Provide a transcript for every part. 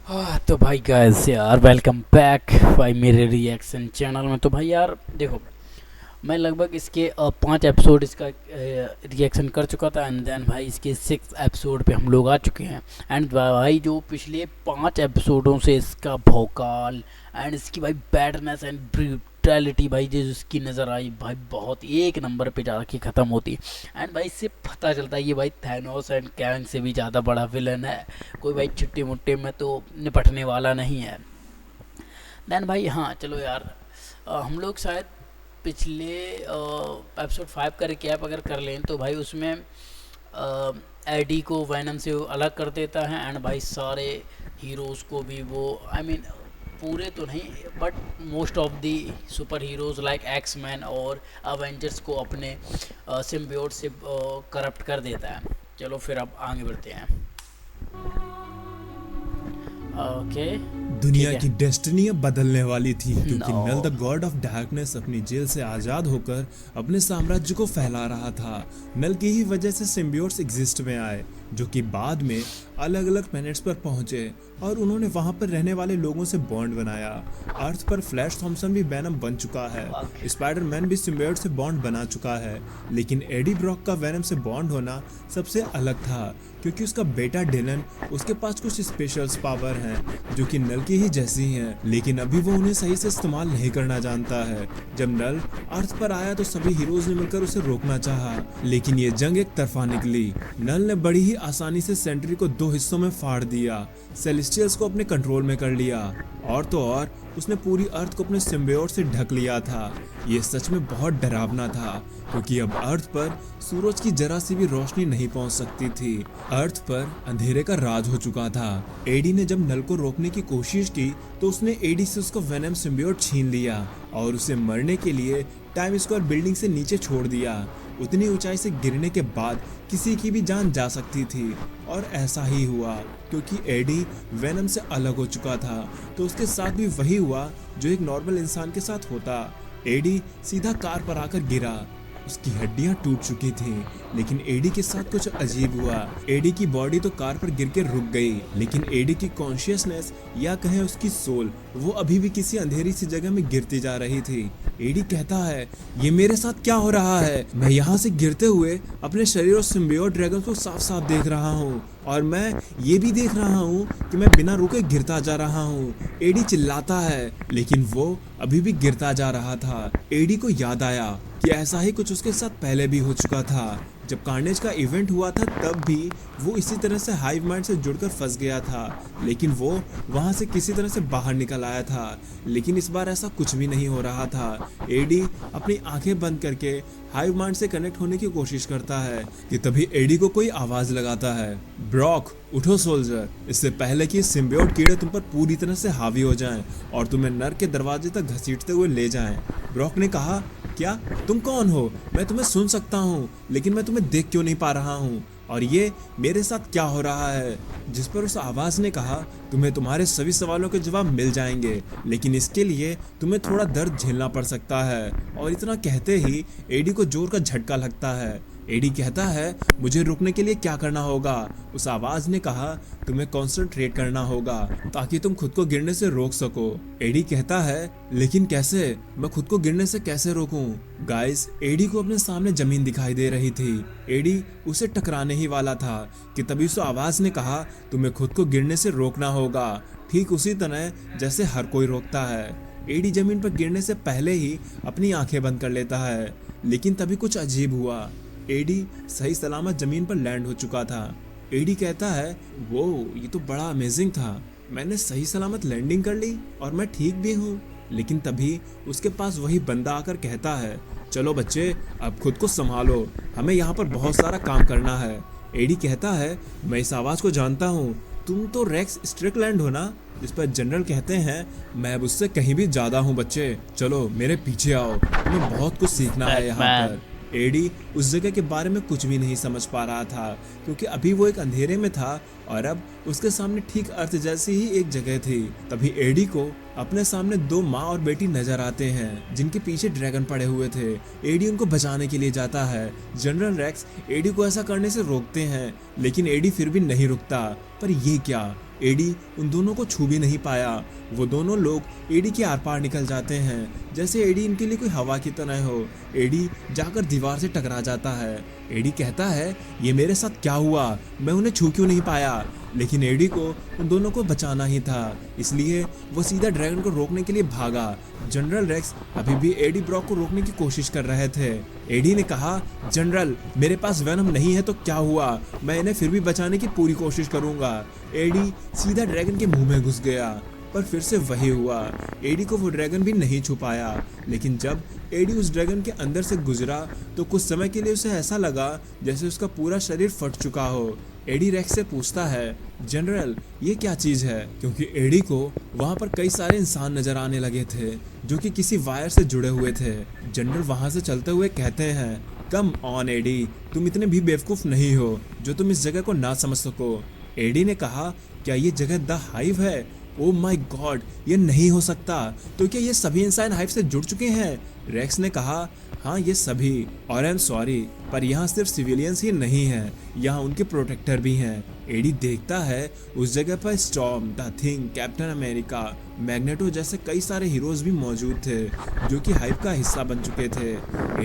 तो भाई गाइस यार वेलकम बैक भाई मेरे रिएक्शन चैनल में। तो भाई यार देखो, मैं लगभग इसके 5 एपिसोड इसका रिएक्शन कर चुका था एंड देन भाई इसके 6 एपिसोड पे हम लोग आ चुके हैं। एंड भाई जो पिछले 5 एपिसोडों से इसका भौकाल एंड इसकी भाई बैडनेस एंड ब्रूटैलिटी भाई जो इसकी नज़र आई भाई बहुत एक नंबर पे जाके ख़त्म होती। एंड भाई इससे पता चलता है ये भाई थैनोस एंड कैंग से भी ज़्यादा बड़ा विलन है। कोई भाई छुट्टी मुट्टे में तो निपटने वाला नहीं है। देन भाई हाँ चलो यार, हम लोग शायद पिछले एपिसोड 5 का रिकैप अगर कर लें तो भाई उसमें एडी को वैनम से अलग कर देता है एंड भाई सारे हीरोज़ को भी वो आई मीन पूरे तो नहीं but most of the super heroes like x man और अवेंजर्स को अपने सिम्बियोट से करप्ट कर देता है। चलो फिर अब आगे बढ़ते हैं। ओके ठीक दुनिया है। की डेस्टिनी अब बदलने वाली थी क्योंकि नो नल द गॉड ऑफ डार्कनेस अपनी जेल से आजाद होकर अपने साम्राज्य को फैला रहा था। नल की ही वजह से सिम्बियोट्स एग्जिस्ट में आए जो कि बाद में अलग अलग प्लैनेट्स पर पहुंचे और उन्होंने वहां पर रहने वाले लोगों से बॉन्ड बनाया। अर्थ पर फ्लैश थॉम्सन भी वेनम बन चुका है, स्पाइडरमैन भी सिम्बियोट से बॉन्ड बना चुका है, लेकिन एडी ब्रॉक का वेनम से बॉन्ड होना सबसे अलग था क्योंकि उसका बेटा डिलन उसके पास कुछ स्पेशल पावर हैं जो कि नल की ही जैसी हैं, लेकिन अभी वो उन्हें सही से इस्तेमाल नहीं करना जानता है। जब नल अर्थ पर आया तो सभी हीरोज ने मिलकर उसे रोकना चाहा, लेकिन ये जंग एक तरफा निकली। नल ने बड़ी ही आसानी से सेंट्री को 2 हिस्सों में फाड़ दिया, सेलेस्टियल्स को अपने कंट्रोल में कर लिया और तो और उसने पूरी अर्थ को अपने सिम्बियोट से ढक लिया था। ये सच में बहुत डरावना था क्योंकि अब अर्थ पर सूरज की जरा सी भी रोशनी नहीं पहुंच सकती थी। अर्थ पर अंधेरे का राज हो चुका था। एडी ने जब नल को रोकने की कोशिश की तो उसने एडी से उसका वेनम सिम्बियोट छीन लिया और उसे मरने के लिए टाइम स्क्वायर बिल्डिंग से नीचे छोड़ दिया। उतनी ऊंचाई से गिरने के बाद किसी की भी जान जा सकती थी और ऐसा ही हुआ क्योंकि एडी वेनम से अलग हो चुका था, तो उसके साथ भी वही हुआ जो एक नॉर्मल इंसान के साथ होता। एडी सीधा कार पर आकर गिरा, उसकी हड्डियां टूट चुकी थी, लेकिन एडी के साथ कुछ अजीब हुआ। एडी की बॉडी तो कार पर गिर के रुक गई, लेकिन एडी की कॉन्शियसनेस या कहें उसकी सोल वो अभी भी किसी अंधेरी सी जगह में गिरती जा रही थी। एडी कहता है, ये मेरे साथ क्या हो रहा है? मैं यहाँ से गिरते हुए अपने शरीर और सिम्बियोट ड्रैगन को साफ साफ देख रहा हूँ और मैं ये भी देख रहा हूँ कि मैं बिना रुके गिरता जा रहा हूँ। एडी चिल्लाता है, लेकिन वो अभी भी गिरता जा रहा था। एडी को याद आया कि ऐसा ही कुछ उसके साथ पहले भी हो चुका था। जब कार्नेज का इवेंट हुआ था तब भी वो इसी तरह से हाइव माइंड से जुड़कर फंस गया था, लेकिन वो वहां से किसी तरह से बाहर निकल आया था। लेकिन इस बार ऐसा कुछ भी नहीं हो रहा था। एडी अपनी आंखें बंद करके हाइव माइंड से कनेक्ट होने की कोशिश करता है कि तभी एडी को कोई आवाज लगाता है, ब्रॉक उठो सोल्जर, इससे पहले कि सिम्बियोट कीड़े तुम पर पूरी तरह से हावी हो जाएं और तुम्हें नर के दरवाजे तक घसीटते हुए ले जाएं। ब्रॉक ने कहा, क्या तुम कौन हो? मैं तुम्हें सुन सकता हूँ लेकिन मैं तुम्हें देख क्यों नहीं पा रहा हूँ और ये मेरे साथ क्या हो रहा है? जिस पर उस आवाज ने कहा, तुम्हें तुम्हारे सभी सवालों के जवाब मिल जाएंगे, लेकिन इसके लिए तुम्हें थोड़ा दर्द झेलना पड़ सकता है। और इतना कहते ही एडी को जोर का झटका लगता है। एडी कहता है, मुझे रुकने के लिए क्या करना होगा? उस आवाज ने कहा, तुम्हें कंसंट्रेट करना होगा ताकि तुम खुद को गिरने से रोक सको। एडी कहता है, लेकिन कैसे? मैं खुद को गिरने से कैसे रोकूं? गाइस, एडी को अपने सामने जमीन दिखाई दे रही थी। एडी उसे टकराने ही वाला था कि तभी उस आवाज ने कहा, तुम्हें खुद को गिरने से रोकना होगा, ठीक उसी तरह जैसे हर कोई रोकता है। एडी जमीन पर गिरने से पहले ही अपनी आंखें बंद कर लेता है, लेकिन तभी कुछ अजीब हुआ। एडी सही सलामत जमीन पर लैंड हो चुका था। एडी कहता है, वो ये तो बड़ा अमेजिंग था, मैंने सही सलामत लैंडिंग कर ली और मैं ठीक भी हूँ। लेकिन तभी उसके पास वही बंदा आकर कहता है, चलो बच्चे अब खुद को संभालो, हमें यहाँ पर बहुत सारा काम करना है। एडी कहता है, मैं इस आवाज को जानता हूँ, तुम तो रेक्स स्ट्रिकलैंड हो ना? इस पर जनरल कहते हैं, मैं अब उससे कहीं भी ज्यादा हूँ बच्चे, चलो मेरे पीछे आओ, तुम्हें बहुत कुछ सीखना है यहाँ पर। एडी उस जगह के बारे में कुछ भी नहीं समझ पा रहा था क्योंकि अभी वो एक अंधेरे में था और अब उसके सामने ठीक अर्थ जैसी ही एक जगह थी। तभी एडी को अपने सामने 2 माँ और बेटी नजर आते हैं जिनके पीछे ड्रैगन पड़े हुए थे। एडी उनको बचाने के लिए जाता है। जनरल रेक्स एडी को ऐसा करने से रोकते हैं, लेकिन एडी फिर भी नहीं रुकता। पर ये क्या, एडी उन दोनों को छू भी नहीं पाया। वो दोनों लोग एडी के आर पार निकल जाते हैं, जैसे एडी इनके लिए कोई हवा की तरह हो। एडी जाकर दीवार से टकरा जाता है। एडी कहता है, ये मेरे साथ क्या हुआ, मैं उन्हें छू क्यों नहीं पाया। लेकिन एडी को उन दोनों को बचाना ही था, इसलिए वो सीधा ड्रैगन को रोकने के लिए भागा। जनरल रेक्स अभी भी एडी ब्रॉक को रोकने की कोशिश कर रहे थे। एडी ने कहा, जनरल मेरे पास वेनम नहीं है तो क्या हुआ, मैं इन्हें फिर भी बचाने की पूरी कोशिश करूंगा। एडी सीधा ड्रैगन के मुंह में घुस गया, पर फिर से वही हुआ। एडी को वो ड्रैगन भी नहीं छू पाया। लेकिन जब एडी उस ड्रैगन के अंदर से गुजरा तो कुछ समय के लिए उसे ऐसा लगा जैसे उसका पूरा शरीर फट चुका हो। एडी रेक्स से पूछता है, जनरल ये क्या चीज है, क्योंकि एडी को वहां पर कई सारे इंसान नजर आने लगे थे जो कि किसी वायर से जुड़े हुए थे। जनरल वहां से चलते हुए कहते हैं, कम ऑन एडी, तुम इतने भी बेवकूफ नहीं हो जो तुम इस जगह को ना समझ सको। एडी ने कहा, क्या ये जगह द हाइव है? ओ माय गॉड, ये नहीं हो सकता। तो क्या ये सभी इंसान हाइव से जुड़ चुके हैं? रेक्स ने कहा, हाँ ये सभी, और आई एम सॉरी पर यहाँ सिर्फ सिविलियंस ही नहीं हैं, यहाँ उनके प्रोटेक्टर भी हैं। एडी देखता है उस जगह पर storm, the thing, captain America, magneto जैसे कई सारे हीरोज भी मौजूद थे जो कि हाइव का हिस्सा बन चुके थे।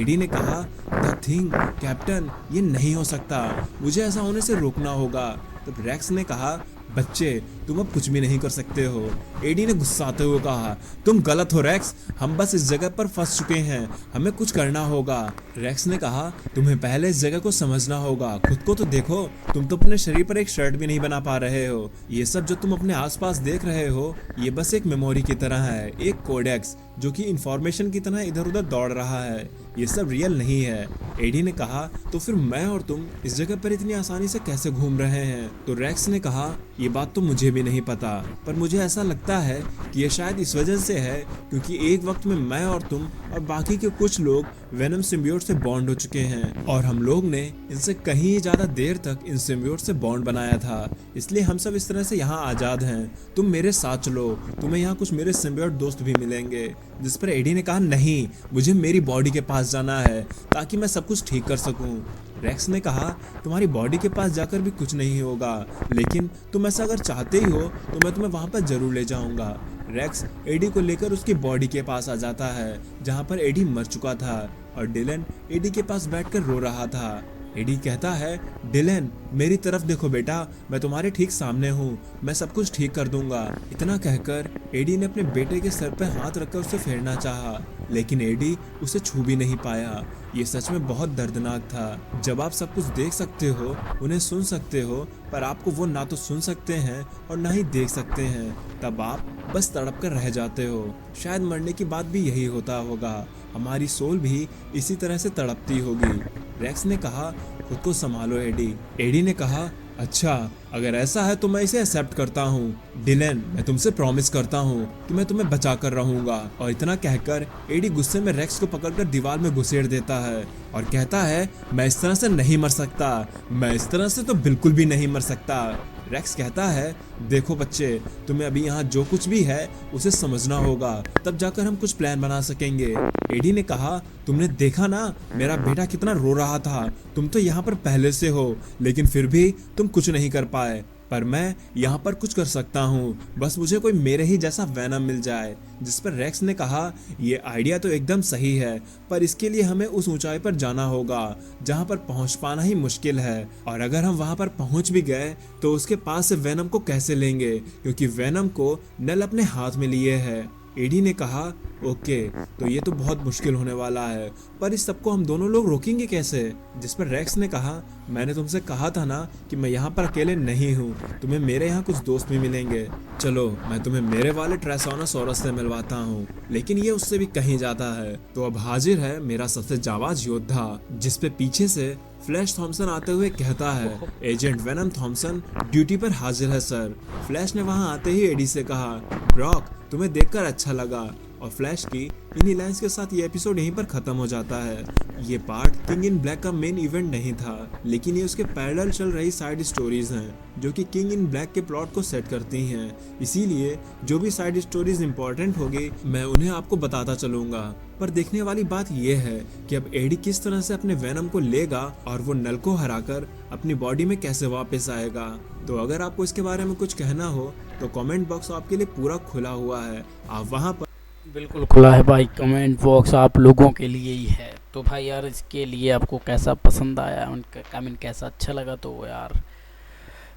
एडी ने कहा, द थिंग, कैप्टन ये नहीं हो सकता, मुझे ऐसा होने से रोकना होगा। तब रेक्स ने कहा, बच्चे तुम अब कुछ भी नहीं कर सकते हो। एडी ने गुस्साते हुए कहा, तुम गलत हो रेक्स, हम बस इस जगह पर फंस चुके हैं, हमें कुछ करना होगा। रेक्स ने कहा, तुम्हें पहले इस जगह को समझना होगा, खुद को तो देखो, तुम तो अपने शरीर पर एक शर्ट भी नहीं बना पा रहे हो। ये सब जो तुम अपने आसपास देख रहे हो ये बस एक मेमोरी की तरह है, एक कोडेक्स जो कि इंफॉर्मेशन की तरह इधर उधर दौड़ रहा है, ये सब रियल नहीं है। एडी ने कहा, तो फिर मैं और तुम इस जगह पर इतनी आसानी से कैसे घूम रहे हैं? तो रेक्स ने कहा, ये बात तो मुझे भी नहीं पता, पर मुझे ऐसा लगता है कि ये शायद इस वजह से है क्योंकि एक वक्त में मैं और तुम और बाकी के कुछ लोग वेनम सिम्बियोट से बॉन्ड हो चुके हैं और हम लोग ने इनसे कहीं ज्यादा देर तक इन सिम्बियोट से बॉन्ड बनाया था, इसलिए हम सब इस तरह से यहाँ आजाद हैं। तुम मेरे साथ चलो, तुम्हें यहाँ कुछ मेरे सिम्बियोट दोस्त भी मिलेंगे। जिस पर एडी ने कहा, नहीं, मुझे मेरी बॉडी के पास जाना है ताकि मैं सब कुछ ठीक कर सकूं। रेक्स ने कहा, तुम्हारी बॉडी के पास जाकर भी कुछ नहीं होगा, लेकिन तुम ऐसा अगर चाहते ही हो तो मैं तुम्हें वहां पर जरूर ले जाऊंगा। रेक्स एडी को लेकर उसकी बॉडी के पास आ जाता है जहां पर एडी मर चुका था और डिलन एडी के पास बैठकर रो रहा था। एडी कहता है, डिलन मेरी तरफ देखो बेटा, मैं तुम्हारे ठीक सामने हूँ, मैं सब कुछ ठीक कर दूंगा। इतना कहकर एडी ने अपने बेटे के सर पर हाथ रखकर उसे फेरना चाहा, लेकिन एडी उसे छू भी नहीं पाया। ये सच में बहुत दर्दनाक था। जब आप सब कुछ देख सकते हो, उन्हें सुन सकते हो, पर आपको वो ना तो सुन सकते हैं और ना ही देख सकते हैं, तब आप बस तड़प कर रह जाते हो। शायद मरने के बाद भी यही होता होगा, हमारी सोल भी इसी तरह से तड़पती होगी। रेक्स ने कहा, खुद को संभालो एडी। एडी ने कहा, अच्छा अगर ऐसा है तो मैं इसे एक्सेप्ट करता हूँ। डिलन मैं तुमसे प्रॉमिस करता हूँ कि मैं तुम्हें बचा कर रहूंगा। और इतना कहकर एडी गुस्से में रेक्स को पकड़कर दीवार में घुसेड़ देता है और कहता है, मैं इस तरह से नहीं मर सकता, मैं इस तरह से तो बिल्कुल भी नहीं मर सकता। रेक्स कहता है, देखो बच्चे, तुम्हें अभी यहाँ जो कुछ भी है उसे समझना होगा, तब जाकर हम कुछ प्लान बना सकेंगे। एडी ने कहा, तुमने देखा ना मेरा बेटा कितना रो रहा था, तुम तो यहाँ पर पहले से हो लेकिन फिर भी तुम कुछ नहीं कर पाए, पर मैं यहाँ पर कुछ कर सकता हूँ, बस मुझे कोई मेरे ही जैसा वेनम मिल जाए। जिस पर रेक्स ने कहा, ये आइडिया तो एकदम सही है, पर इसके लिए हमें उस ऊंचाई पर जाना होगा जहाँ पर पहुँच पाना ही मुश्किल है, और अगर हम वहाँ पर पहुँच भी गए तो उसके पास से वेनम को कैसे लेंगे, क्योंकि वेनम को नल अपने हाथ में लिए है। एडी ने कहा, ओके तो ये तो बहुत मुश्किल होने वाला है, पर इस सबको हम दोनों लोग रोकेंगे कैसे? जिस पर रेक्स ने कहा, मैंने तुमसे कहा था ना कि मैं यहाँ पर अकेले नहीं हूँ, तुम्हें मेरे यहाँ कुछ दोस्त भी मिलेंगे। चलो मैं तुम्हें मेरे वाले ट्रायसोनोसॉरस से मिलवाता हूँ, लेकिन ये उससे भी कहीं जाता है। तो अब हाजिर है मेरा सबसे जाबाज योद्धा, जिस पे पीछे से फ्लैश थॉमसन आते हुए कहता है, एजेंट वेनम थॉमसन ड्यूटी पर हाजिर है सर। फ्लैश ने वहाँ आते ही एडी से कहा, ब्रॉक तुम्हें देखकर अच्छा लगा, और फ्लैश की इन्हीं लाइंस के साथ ये एपिसोड यहीं पर खत्म हो जाता है। ये पार्ट किंग इन ब्लैक का मेन इवेंट नहीं था, लेकिन ये उसके पैरेलल चल रही साइड स्टोरीज हैं जो कि किंग इन ब्लैक के प्लॉट को सेट करती हैं। इसीलिए जो भी साइड स्टोरीज इंपॉर्टेंट होगी मैं उन्हें आपको बताता चलूंगा। पर देखने वाली बात यह है कि अब एडी किस तरह से अपने वेनम को लेगा और वो नल को हराकर अपनी बॉडी में कैसे वापस आएगा। तो अगर आपको इसके बारे में कुछ कहना हो तो कमेंट बॉक्स आपके लिए पूरा खुला हुआ है, आप वहां पर बिल्कुल खुला है भाई, कमेंट बॉक्स आप लोगों के लिए ही है। तो भाई यार इसके लिए आपको कैसा पसंद आया, उनका कमेंट कैसा अच्छा लगा, तो यार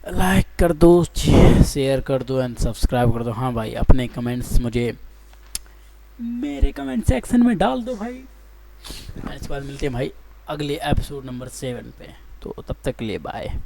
लाइक कर दो, शेयर कर दो एंड सब्सक्राइब कर दो। हाँ भाई, अपने कमेंट्स मुझे मेरे कमेंट सेक्शन में डाल दो भाई। इसके बाद मिलते हैं भाई अगले एपिसोड नंबर 7 पे, तो तब तक के लिए बाय।